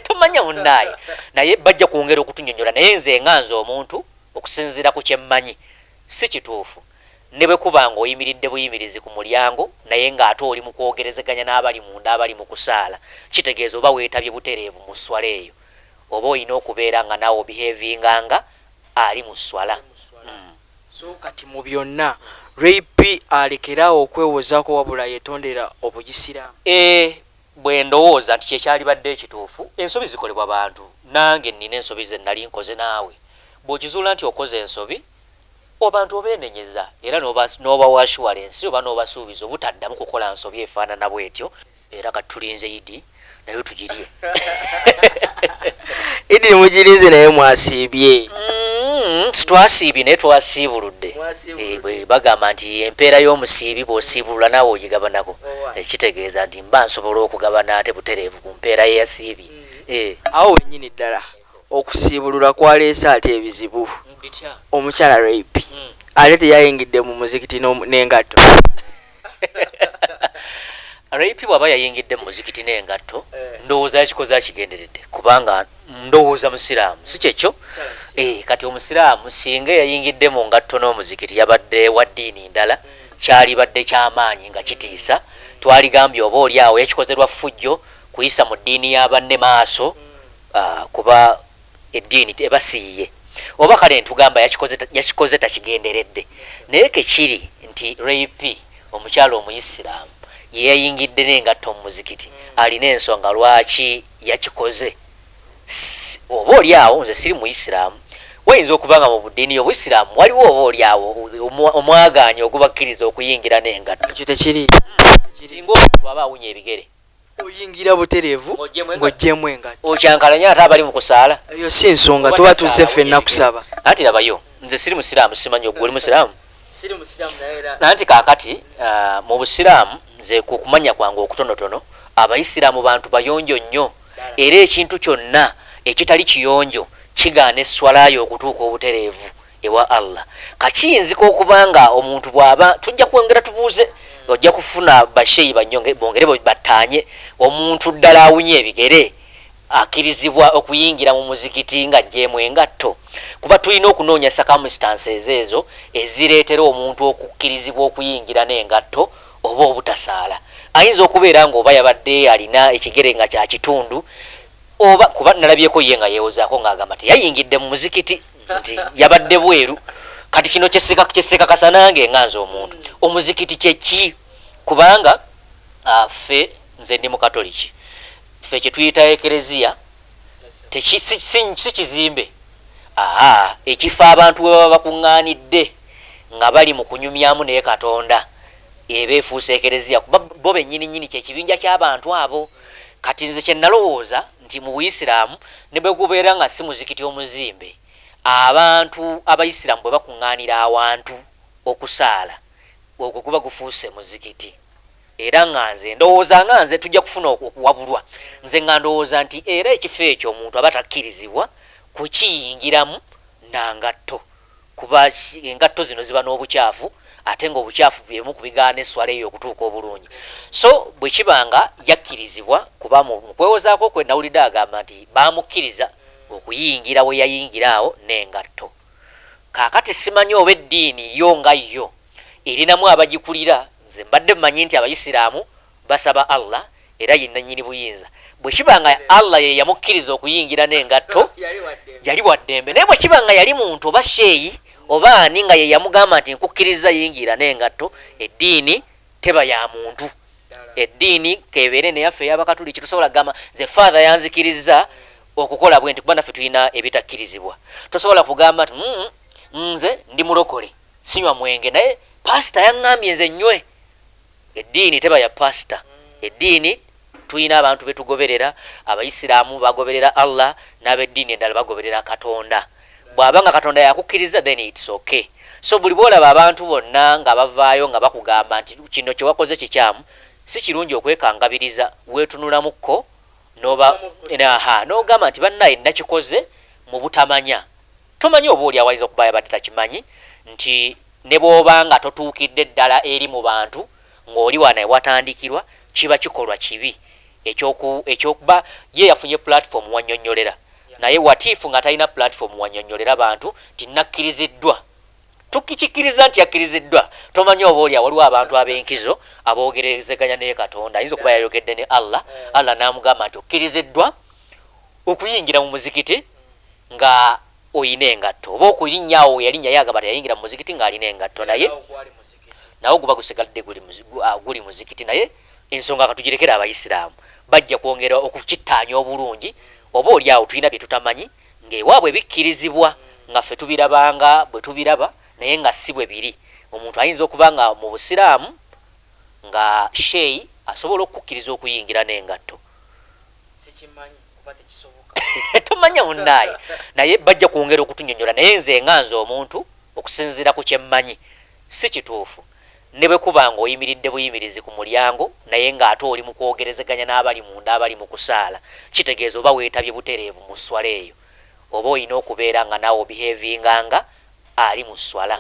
tomanya munnaye naye bajja kwongera okutunyonyola naye nze nganze omuntu okusinziira ku kyemmanyi si kituufu ne bwe kuba nga oyimiridde buyimirizi ku mulyango naye ng'ate oli mu kwogerezeganya n'abali munda abali mu kusaala kitegeeza oba weetabye butereevu mu swala eyo oba olina okubeera nga naawe obiheevinganga ali mu swala. So kati mu byonna Ray-P alekeraawo okwewozaako wabula yeetondera obugisiiramu. Bwe ndowooza nti kyekyalibadde ekituufu ensobi zikolebwa bantu nange nnina ensobi ze nali nkoze naawe bw'okizuula nti okoze ensobi abantu obeenenyeza era n'oba wa assurance oba n'obasuubiza obutaddamu kukola nsobi efaanana bwetyo era kati tulinze Idi naye tugirye. Idi mugirize naye mwasiibye. Twasiibye naye twasiibuludde. Bwe bagamba nti empeera y'omusiibi bw'osiibulula naawe ogigabanako ekitegeeza nti mba nsobola okugabana ate butereevu ku mpeera ye yasiibye. Awo wennyini ddala okusiibulula kwaleese ate ebizibu. Omukyala Ray-P ate teyayingidde mu muzikiti n'engatto. Ray-P bw'aba yayingidde mu muzikiti n'engatto ndowooza yakikoze akigenderedde kubanga ndowooza musiraamu si kyekyo. Kati omusiraamu singa yayingidde mu ngatto n'omuzikiti yabadde wa ddiini ndala kyalibadde ky'amaanyi nga kitiisa twaligambye oba oli awo yakikozerwa ffujjo kuyisa mu ddiini y'abanne maaso kuba eddiini ebasiiye oba kale ntugamba yakikoze takigenderedde naye kekiri nti Ray-P omukyala omuyisiraamu ye yayingidde n'engatto mu muzikiti alina ensonga lwaki yakikoze. Oba oli awo nze siri muyisiraamu wayinza okubanga mu buddiini obuyisiraamu waliwo oba oli awo omwagaanya ogubakkiriza okuyingira n'engatto. Ekyo tekiri. Singa omuntu aba awunya ebigere oyingira butereevu ng'oggyemu engatto okyankalanya ate abali mu kusaala. Eyo si nsonga tuba tuzze ffenna kusaba. Anti labayo nze siri musiraamu simanyi ogwo oli musiraamu. Siri musiraamu naye era nanti kaakati mu busiraamu nze ku kumanya kwange okutonotono abayisiraamu bantu bayonjo nnyo era ekintu kyonna ekitali kiyonjo kigaana esswalayo okutuuka obutereevu ewa Allah. Kakiyinzika okubanga omuntu bw'aba tujja kwongera tubuuze ojja kufuna basheyi bongere battaanye omuntu ddala awunye ebigere akirizibwa okuyingira mu muzikiti nga ajjeemu engatto kuba tulina okunoonya circumstances ezo ezireetera omuntu okukkirizibwa okuyingira n'engatto oba obutasaala. Ayinza okubeera ng'oba yabadde alina ekigere nga kya kitundu oba kuba nalabyeko ye nga yeewozaako ng'agamba teyayingidde mu muzikiti nti yabadde bweru. Kati kino kyesekakasa nange nganze omuntu omuzikiti kyeki kubanga ffe nze ndi mu katoliki ffe kyetuyita ekereziya si kizimbe ekifo abantu we baba bakuŋŋaanidde nga bali mu kunyumyamu naye Katonda eba efuusa ekereziya kuba bo bennyini kyekibinja ky'abantu abo. Kati nze kye nalowooza nti mu Buyisiraamu ne bwe gubeera nga si muzikiti omuzimbe abantu abayisiraamu bwe bakuŋŋaanira awantu okusaala ogwo guba gufuuse muzikiti. Era nga nze ndowooza nga nze tujja kufuna okuwabulwa nze nga ndowooza nti era ekifo ekyo omuntu aba takkirizibwa kukiyingiramu nangatto kuba engatto zino ziba n'obukyafu ate ng'obukyafu byemu kubigaana esswala eyo okutuuka obulungi. So bwe kibanga yakkirizibwa kuba mu kwewozaako kwe nawulidde agamba nti baamukkiriza okuyingira we yayingira awo n'engatto. Kaakati simanyi oba eddiini yo nga yo erinamu abagikulira. Nze mbadde mmanyi nti abayisiraamu basaba Allah era yenna nnyini buyinza. Bwe kibanga Allah ye yamukkiriza okuyingira n'engatto yali waddembe naye bwe kibanga yali muntu oba sheeyi oba ani nga ye yamugamba nti nkukkiriza yingira n'engatto eddiini teba ya muntu. Eddiini kebeere neyaffe ey'Abakatuliki tusobola kugamba nze father yanzikiriza okukola bwe nti kuba naffe tulina ebitakkirizibwa. Tosobola kugamba nti nze ndi mulokole sinywa mwenge naye pastor yaŋŋambye nze nnywe. Eddiini teba ya pastor. Eddiini tulina abantu betugoberera. Abayisiraamu bagoberera Allah n'abeddiini endala bagoberera Katonda. Bw'aba nga Katonda yakukkiriza then it's okay. So buli bwolaba abantu bonna nga bavaayo nga bakugamba nti kino kye wakoze kikyamu si kirungi okwekangabiriza weetunulamukko n'ogamba nti bannaye nakikoze mu butamanya. Tomanyi oba oli awayinza okuba yabadde takimanyi nti ne bw'oba nga totuukidde ddala eri mu bantu ng'oli wanaye watandikirwa kiba kikolwa kibi ekyokuba ye yafunye platform wannyonnyolera naye watiifu nga talina platform wannyonnyolera abantu tinnakkiriziddwa tukikikkiriza nti yakkiriziddwa tomanyi oba olya waliwo abantu ab'enkizo aboogerezeganya naye Katonda ayinza okuba yayogedde ne Allah n'amugamba nti okkiriziddwa okuyingira mu muzikiti nga oyina engatto oba okulinnyawo yalinnya yagamba ti yayingira mu muzikiti ng'alina engatto naye nawo guba gusigadde guli muzikiti naye ensonga katugirekera abayisiraamu bajja kwongera okukittaanya obulungi oba oliawo tulina bye tutamanyi ng'ewaabwe bikkirizibwa nga ffe tubirabanga bwe tubiraba naye nga si bwe biri omuntu ayinza okuba nga mu busiraamu nga sheyi asobola okukkiriza okuyingira n'engatto tomanya munnaaye naye bajja kwongera okutunyonnyola naye nze nganze omuntu okusinziira ku kyemmanyi si kituufu ne bwe kuba nga oyimiridde buyimirizi ku mulyango naye ng'ate oli mu kwogerezeganya n'abali munda abali mu kusaala kitegeeza oba weetabye butereevu mu swala eyo oba olina okubeera nga naawe obiheevinganga ali mu swala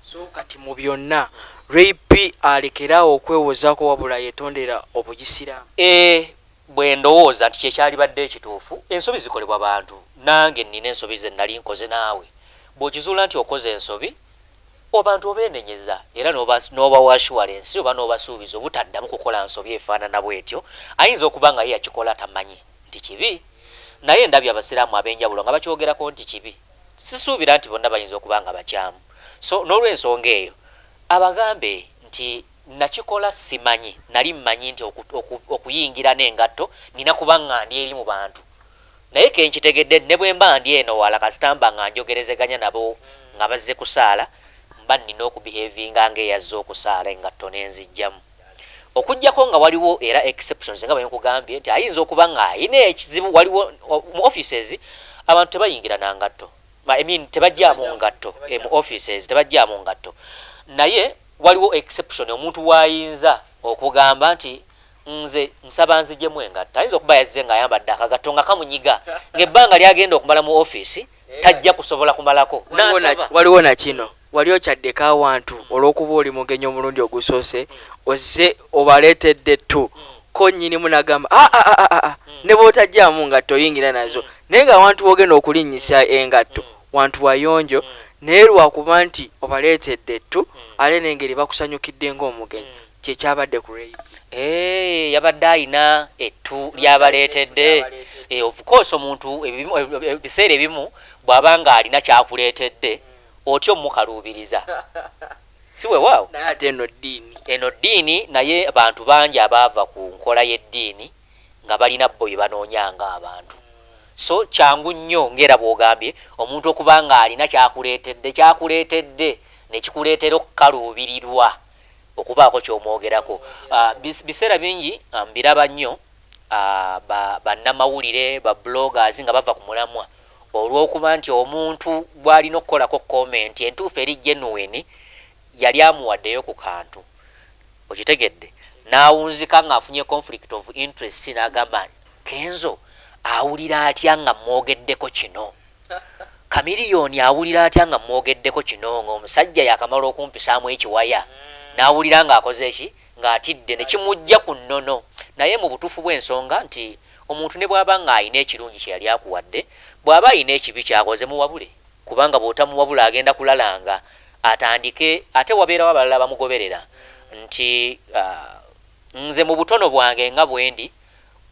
so kati mu byonna Ray-P alekeraawo okwewozaako wabula yetondera obuyisiraamu bwe ndowooza nti kyekyalibadde ekituufu ensobi zikolebwa bantu nange nnina ensobi ze nali nkoze naawe bw'okizuula nti okoze ensobi abantu obeenenyeza era n'oba washuwalensi oba n'obasuubiza obutaddamu kukola nsobi efaanana bwetyo ayinza okuba nga ye yakikola tamanyi nti kibi naye ndabye abasiraamu ab'enjawulo nga bakyogerako nti kibi sisuubira nti bonna bayinza okuba nga bakyamu so n'olw'ensonga eyo abagambe nti nakikola simanyi nali mmanyi nti okuyingira n'engatto nina kuba nga ndi eri mu bantu naye kenkitegedde ne bwe mba ndi eno wala kasitamba nga njogerezeganya nabo nga bazze kusaala mba nina okubehavinga ng'eyazze okusaala engatto n'enzijjamu okuggyako nga waliwo era exceptions nga bwe nkugambye nti ayinza okuba nga ayina ekizibu waliwo mu offices abantu tebayingira na ngatto tebajjaamu ngatto mu offices tebajjaamu ngatto naye waliwo exception omuntu waayinza okugamba nti nze nsaba nzijjemu engatto ayinza okuba yazze ng'ayambadde akagatto nga kamunyiga ng'ebbanga lyagenda okumala mu office tajja kusobola kumalako waliwo nakino wali okyaddeko awantu olw'okuba oli mugenyi omulundi ogusoose ozze obaleetedde ttu ko nnyinimu nagamba ne bootajjaamu ngatto oyingira nazo naye nga wantu wogenda okulinnyisa engatto wantu wayonjo naye lwakuba nti obaleetedde ttu ate n'engeri bakusanyukidde ng'omugenyi kyekyabadde ku Ray-P yabadde ayina ettu lyabaleetedde of course omuntu ebiseera ebimu bw'aba nga alina kyakuleetedde otyo mukaluubiriza si weewaawo naye ate eno ddiini naye abantu bangi abaava ku nkola y'eddiini nga balina bo bye banoonyanga abantu so kyangu nnyo ng'era bw'ogambye omuntu okuba nga alina kyakuleetedde nekikuleetera okukaluubirirwa okubaako ky'omwogerako biseera bingi mbiraba nnyo bannamawulire bloggers nga bava ku mulamwa olw'okuba nti omuntu bw'alina okukolako comment entuufu eri genuine yali amuwaddeyo ku kantu okitegedde n'awunzika ng'afunye conflict of interest n'agamba Kenzo awulira atya nga mwogeddeko kino Kamiliyoni awulira atya nga mwogeddeko kino ng'omusajja yakamala okumpisaamu ekiwaya n'awulira ng'akoze eki ng'atidde ne kimujja ku nnono naye mu butuufu bw'ensonga nti omuntu ne bw'aba ng'ayina ekirungi kye yali akuwadde bw'aba ayina ekibi kyakoze muwabule kubanga bw'otamuwabula agenda kulalanga atandike ate wabeerawo abalala bamugoberera nti nze mu butono bwange nga bwendi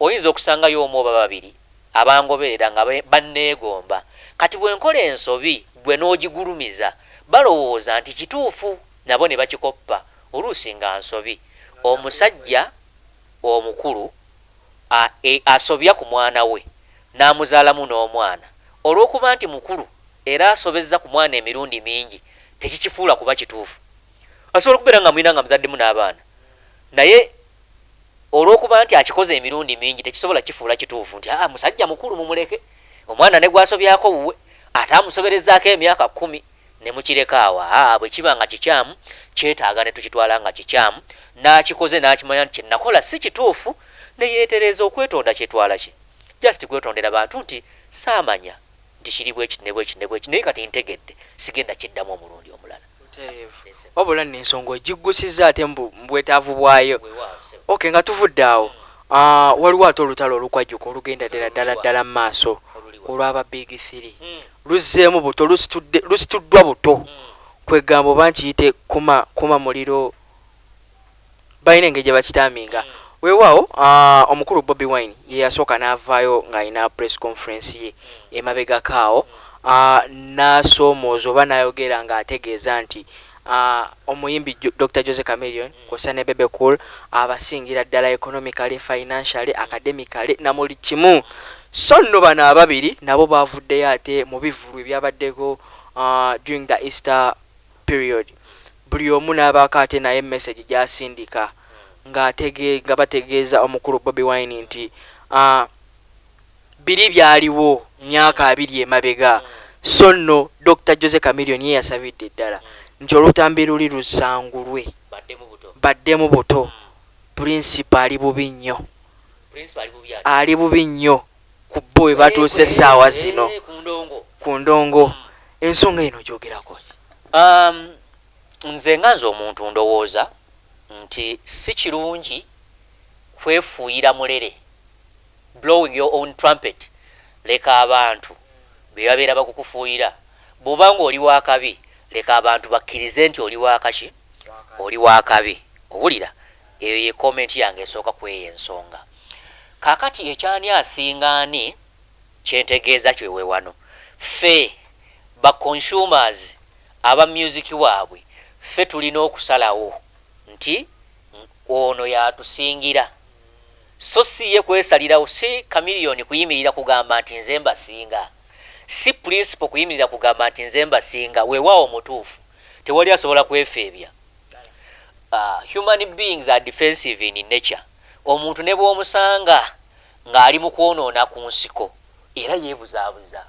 oyinza okusangayo omu oba babiri abangoberera nga banneegomba kati bwe nkola ensobi gwe n'ogigulumiza balowooza nti kituufu nabo ne bakikoppa oluusi nga nsobi omusajja omukulu asobya ku mwana we n'amuzaalamu n'omwana olw'okuba nti mukulu era asobezza ku mwana emirundi mingi tekikifuula kuba kituufu asobola okubeera nga mwina nga muzaddemu n'abaana naye olw'okuba nti akikoze emirundi mingi tekisobola kifuula kituufu nti musajja mukulu mumuleke omwana ne gwasobyako wuwe ate amusoberezaako emyaka 10 ne mukireka awo bwe kiba nga kikyamu kyetaaga ne tukitwala nga kikyamu n'akikoze n'akimanya nti kyenakola si kituufu ne yeetereza okwetonda kyetwala kye just kwetondera bantu nti saamanya nti kiri bwekiti ne bwekiti ne bwekiti naye kati ntegedde sigenda kiddamu omulundi omulala wabula n'ensonga ogiggusiza ate mbwetaavu bwayo okay nga tuvudde awo waliwo ate olutalo olukwajjuka olugenda ddala mu maaso olw'aba big 3 luzzeemu buto lusituddwa buto kwegamba oba nkiyite kuma muliro balina engeri gye bakitaaminga weewaawo omukulu Bobi Wine ye yasooka n'avaayo ng'alina press conference ye emabegakaawo n'asoomooza oba n'ayogera ng'ategeeza nti omuyimbi Dr. Jose Chameleone kw'ossa ne Bebe Cool abasingira ddala economically, financially, academically na muli kimu. So nno bano ababiri nabo baavuddeyo ate mu bivulu ebyabaddeko during the Easter period. Buli omu n'abaako ate naye message gy'asindika nga bategeeza omukulu Bobi Wine nti biri byaliwo myaka 2 emabega. So nno Dr. Jose Chameleone ye yasabidde ddala nti olutambi luli lusangulwe baddemu buto. Principal ali bubi nnyo, ali bubi nnyo ku bo we batuuse essaawa zino ku ndongo. Ensonga eno gyogerako nze nga nze omuntu ndowooza nti si kirungi kwefuuyira mulere, blowing your own trumpet. Leka abantu be babeera bakukufuuyira. Bw'oba ng'oli wakabi leka abantu bakkirize nti oli wakaki, oli wakabi. Owulira? Eyo ye comment yange esooka kweyo ensonga. Kaakati ekyani asinga ani kyentegeeza kyewe wano. Ffe ba consumers aba music waabwe ffe tulina okusalawo nti ono yatusingira. So si ye kwesalirawo, si Chameleone kuyimirira kugamba nti nze mbasinga, si Principal kuyimirira kugamba nti nze mbasinga. Weewaawo mutuufu tewali asobola kwefeebya. Human beings are defensive in nature. Omuntu ne bw'omusanga ng'ali mu kwonoona ku nsiko era yeebuzaabuza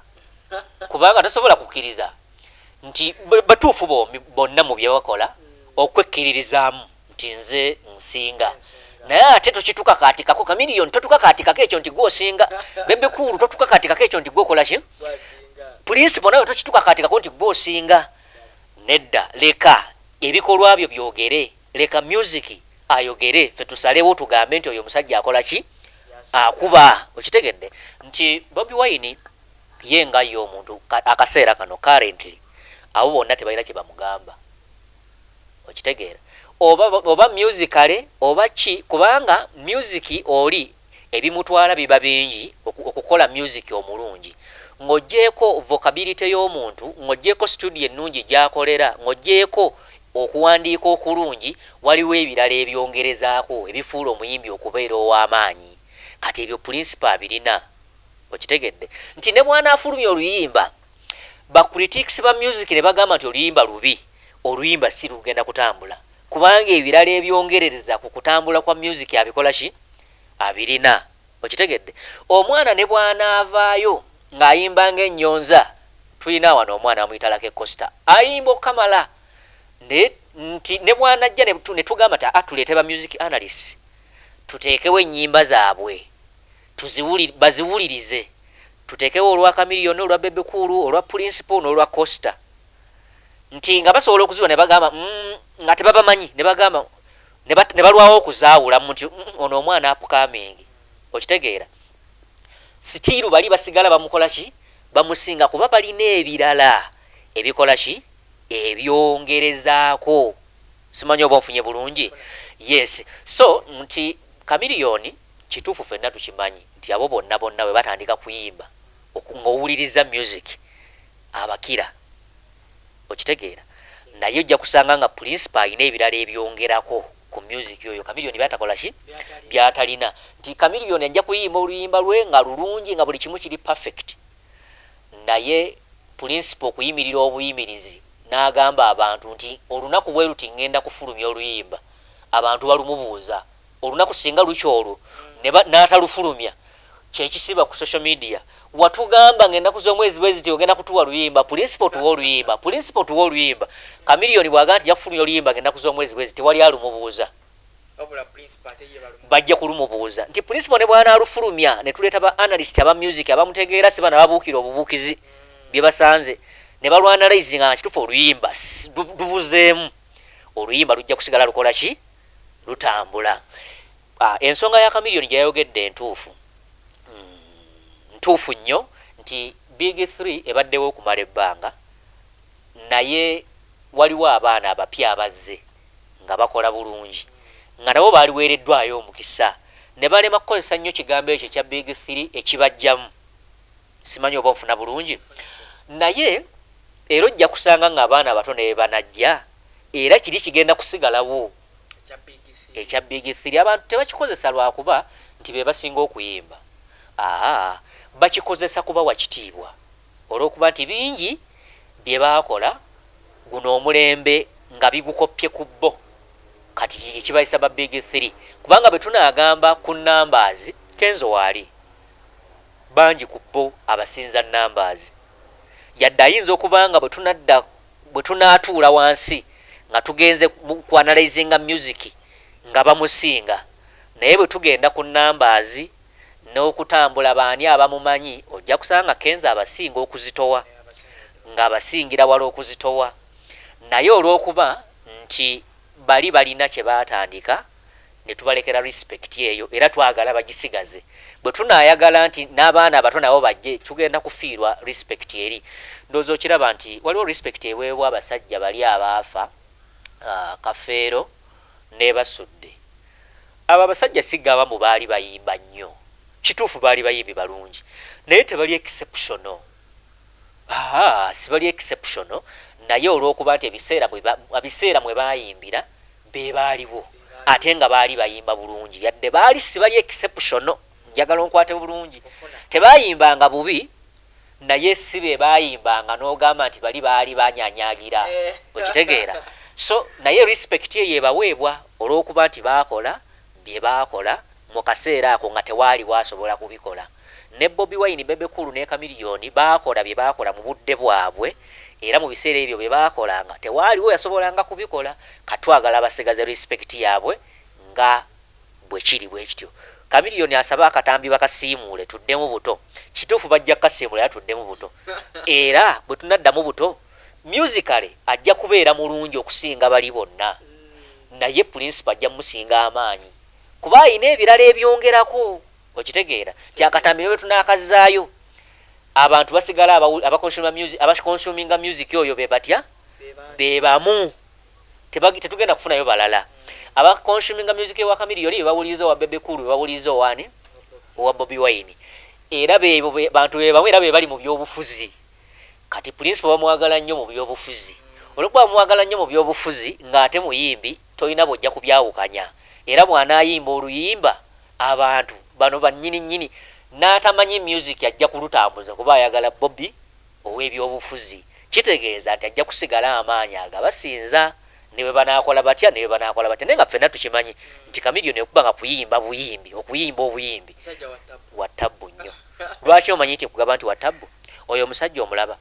kubanga tasobola kukkiriza nti batuufu bonna mu bye bakola okwekkiririzaamu nti nze nsinga. Naye ate tokitukakaatikako. Chameleone totukakaatikako ekyo nti gw'osinga. Bebe Cool totukakaatikako ekyo nti gw'okola ki. Principal nawe tokitukakaatikako nti gw'osinga. Nedda, leka ebikolwa byo byogere, leka music ayogere, ffe tusalewo tugambe nti oyo omusajja akola ki, akuba. Okitegedde nti Bobi Wine ye nga ye omuntu akaseera kano currently abo bonna tebalina kye bamugamba. Okitegeera oba musicale oba ki, kubanga music oli ebimutwala biba bingi okukola music omulungi. Ng'oggyeko vocability y'omuntu, ng'oggyeko studio ennungi gy'akolera, ng'oggyeko okuwandiika okulungi, waliwo ebirala ebyongerezaako ebifuula omuyimbi okubeera ow'amaanyi. Kati ebyo Principal abirina. Okitegedde nti ne bwana afulumya oluyimba ba critics ba music ne bagamba nti oluyimba lubi, oluyimba si lugenda kutambula kubanga ebirala ebyongerereza ku kutambula kwa music abikola ki, abirina. Okitegedde omwana ne bwana avaayo ng'ayimba ng'ennyonza. Tulina wano omwana amuyita Lucky Costa ayimba okamala nti ne bwana ajja ne tugamba nti tuleete ba music analysts tuteekewo ennyimba zaabwe baziwulirize, tuteekewo olwa Chameleone, olwa Bebe Cool, olwa Principal n'olwa Costa nti nga basobola okuziba ne bagamba nga tebabamanyi ne bagamba ne balwawo okuzaawulamu nti ono omwana apukamingi. Okitegeera sitiiru bali basigala bamukola ki, bamusinga kuba balina ebirala ebikola ki, ebyongerezaako. Simanyi oba nfunye bulungi. Yes, so nti Chameleone kituufu ffenna tukimanyi nti abo bonna we batandika kuyimba ng'owuliriza music abakira. Okitegeera naye ojja kusanga nga Principal alina ebirala ebyongerako ku music oyo Chameleone byatakola ki, byatalina. Nti Chameleone ajja kuyimba oluyimba lwe nga lulungi nga buli kimu kiri perfect, naye Principal kuyimirira obuyimirizi n'agamba abantu nti olunaku bwe luti ngenda kufulumya oluyimba, abantu balumubuuza olunaku singa lukyolwo n'atalufulumya kyekisiba ku social media. Watugamba ng'ennaku z'omwezi bweziti ogenda kutuwa luyimba, Principal tuwa oluyimba, Principal tuwa oluyimba. Chameleone bw'agamba nti yakufulumya oluyimba ng'ennaku z'omwezi bweziti tewali alumubuuza, bajja kulumubuuza nti Principal ne bwana alufulumya ne tuleeta ba analyst aba music abamutegeera si bana babuukira obubuukizi bye basanze ne balwanalyze nga kituufu oluyimba lubuzeemu, oluyimba lujja kusigala lukola ki, lutambula. ensonga ya Chameleone gyayogedde entuufu ntuufu nnyo nti Big 3 ebaddewo okumala ebbanga naye waliwo abaana abapya abazze nga bakola bulungi nga nabo baaliweereddwayo omukisa ne balema kukozesa nnyo kigambo ekyo kya Big 3 ekibajjamu simanyi oba nfuna bulungi naye era ojja kusanga nga abaana abato ne banajja era kiri kigenda kusigalawo ekya Big 3 abantu tebakikozesa lwakuba nti be basinga okuyimba bakikozesa kuba wakitiibwa olw'okuba nti bingi bye baakola guno omulembe nga bigukoppye ku bbo kati ekibayisa ba Big 3 kubanga bwe tunaagamba ku numbers Kenzo waali bangi ku bbo abasinza numbers yadde ayinza okubanga bwe tunaatuula wansi nga tugenze ku analyzinga music nga bamusinga naye bwe tugenda ku numbers n'okutambula baani abamumanyi ojja kusanga Kenzo abasinga okuzitowa nga abasingira wala okuzitowa naye olw'okuba nti bali balina kye baatandika ne tubalekera respect eyo era twagala bagisigaze bwe tunaayagala nti n'abaana abato nabo bajje tugenda kufiirwa respect eri ndowooza okiraba nti waliwo respect eweebwa abasajja bali abaafa Kafeero ne Basudde abo abasajja sigga abamu baali bayimba nnyo kituufu baali bayimbi balungi naye tebali exceptional sibali exceptional naye olw'okuba nti ebiseera mwe baayimbira be baaliwo ate nga baali bayimba bulungi yadde baali sibali exceptional njagala onkwate bulungi tebayimbanga bubi naye si be baayimbanga n'ogamba nti baali banyanyagira okitegeera so naye respect eyo ebaweebwa olw'okuba nti baakola bye baakola mu kaseera ako nga tewaali waasobola kubikola ne Bobi Wine Bebe Cool ne Chameleone baakola bye baakola mu budde bwabwe era mu biseera ebyo bye baakolanga tewaaliwo yasobolanga kubikola katwagala basigaze respect yaabwe nga bwe kiri bwe kityo Chameleone asaba akatambi bakasiimuule tuddemu buto kituufu bajja kukasiimuula era tuddemu buto era bwe tunaddamu buto musically ajja kubeera mulungi okusinga bali bonna naye principal ajja musinga amaanyi kuba ayina ebirala ebyongerako okitegeera kyakatambi bwe tunaakazaayo abantu basigala abakonsuminga music oyo be batya be bamu tetugenda kufunayo balala abakonsuminga music ewa Chameleone be bawuliriza owa Bebe Cool be bawuliriza owaani owa Bobi Wine era bantu be bamu era be bali mu byobufuzi kati principal bamwagala nnyo mu byobufuzi olwokuba bamwagala nnyo mu byobufuzi ng'ate muyimbi tolina bwojja kubyawukanya era bw'anaayimba oluyimba abantu bano bannyini n'atamanyi music ajja kulutambuza kuba ayagala Bobby ow'ebyobufuzi kitegeeza nti ajja kusigala amaanyi agabasinza ne bwe banaakola batya naye nga ffenna tukimanyi nti Chameleone okuba nga kuyimba obuyimbi wattabbu nnyo lwaki omanyi nti kugamba nti wattabbu oyo omusajja omulaba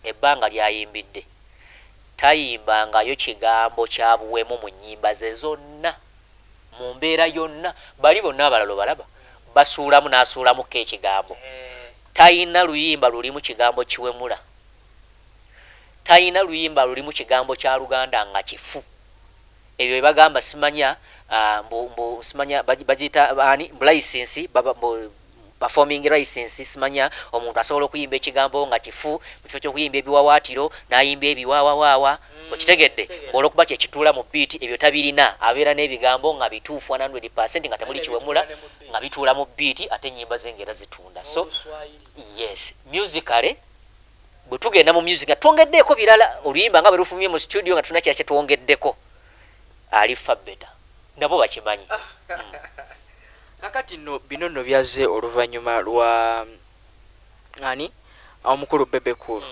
ebbanga lyayimbidde tayimbangayo kigambo kya buwemu mu nnyimba ze zonna mu mbeera yonna bali bonna abalala balaba basuulamu n'asuulamuko ekigambo tayina luyimba lulimu kigambo kiwemula tayina luyimba lulimu kigambo kya Luganda nga kifu ebyo bye bagamba simanya simanya bagiyita ani license performing license simanya omuntu asobola okuyimba ekigambo nga kifu mu kifo ky'okuyimba ebiwawaatiro n'ayimba ebiwaawawaawa okitegedde olw'okuba kyekituula mu beat ebyo tabirina abeera n'ebigambo nga bituufu 100% nga temuli kiwemula nga bituula mu beat ate ennyimba ze ngera zitunda so yes musically bwe tugenda mu music nga twongeddeeko birala oluyimba nga bwe lufumye mu studio nga tuna kyakye twongeddeko alifa beta nabo bakimanyi kakati bino nno byaze oluvannyuma lwa omukulu Bebe Cool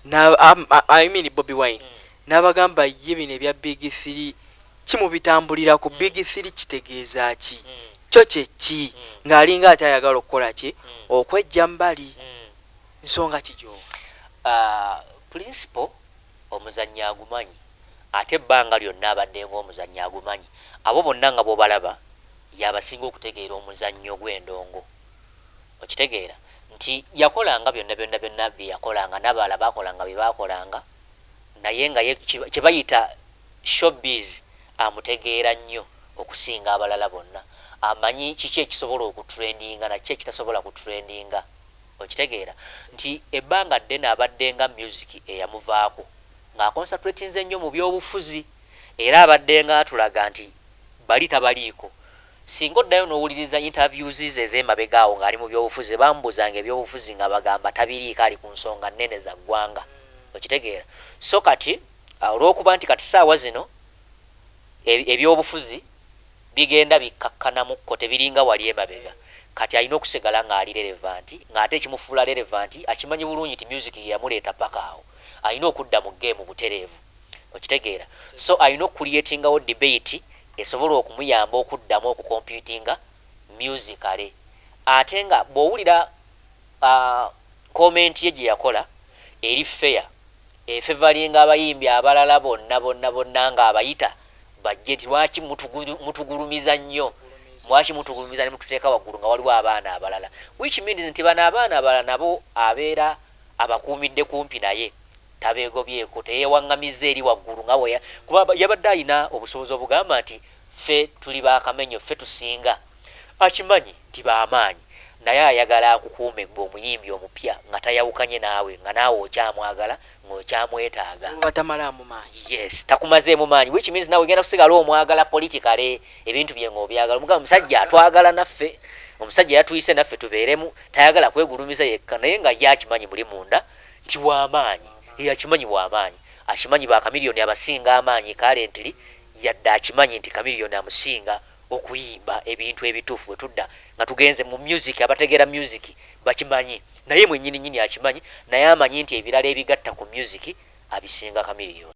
I mean Bobi Wine n'abagamba ye bino ebya Big 3 kimubitambulira ku Big 3 kitegeeza ki kyo kyeki ng'alinga ate ayagala okukola ki okwejja mbali nsonga kijyo principal omuzannyi agumanyi ate ebbanga lyonna abadde ng'omuzannyi agumanyi abo bonna nga bw'obalaba yabasinga okutegeera omuzannyo gw'endongo okitegeera nti yakolanga byonna bye yakolanga n'abalala baakolanga bye baakolanga naye nga kye bayita showbiz amutegeera nnyo okusinga abalala bonna amanyi kiki ekisobola okutrendinga nakiki ekitasobola kutrendinga. Okitegeera nti ebbanga ddene abaddenga music eyamuvaako ng'aconcentratinze nnyo mu byobufuzi era abaddenga atulaga nti bali tabaliiko. Singa oddayo n'owuliriza interviews ze ez'emabega awo ng'ali mu byobufuzi bamubuzanga ebyobufuzi nga bagamba tabiriiko ali ku nsonga nnene za ggwanga. Okitegeera so kati olw'okuba nti kati saawa zino ebyobufuzi bigenda bikakkanamukko tebiringa wali emabega kati alina okusigala ng'ali relevant ng'ate ekimufuula relevant akimanyi bulungi nti music yamuleeta paka awo alina okudda mu game butereevu. Okitegeera so alina okucreatingawo debate esobola okumuyamba okuddamu okucomputinga musicale ate nga bw'owulira comment ye gye yakola eri fair efevalinga abayimbi abalala bonna ng'abayita bajje nti lwaki mutugulumiza nnyo mwaki mutugulumiza ne mututeeka waggulu nga waliwo abaana abalala which means nti bano abaana abalala nabo abeera abakuumidde kumpi naye tabeegobyeko teyeewaŋŋamizza eri waggulu nga bwe kuba yabadde alina obusobozi obugamba nti ffe tuli baakamenyo ffe tusinga akimanyi nti baamaanyi naye ayagala akukuume gwe omuyimbi omupya nga tayawukanye naawe nga naawe okyamwagala ng'okyamwetaaga batamalamu maanyi. Yes takumazeemu maanyi which means nawe genda kusigala omwagala politikale ebintu bye ng'obyagala omugamba omusajja atwagala naffe omusajja yatuyise naffe tubeeremu tayagala kwegulumiza yekka naye nga ye akimanyi muli munda nti w'amaanyi akimanyi bw'amaanyi akimanyi bakamiliyoni abasinga amaanyi kalentiri yadde akimanyi nti kamiliyoni amusinga okuyimba ebintu ebituufu wetudda nga tugenze mu music abategeera music bakimanyi naye mwennyini nnyini akimanyi naye amanyi nti ebirala ebigatta ku music abisinga kamiliyoni.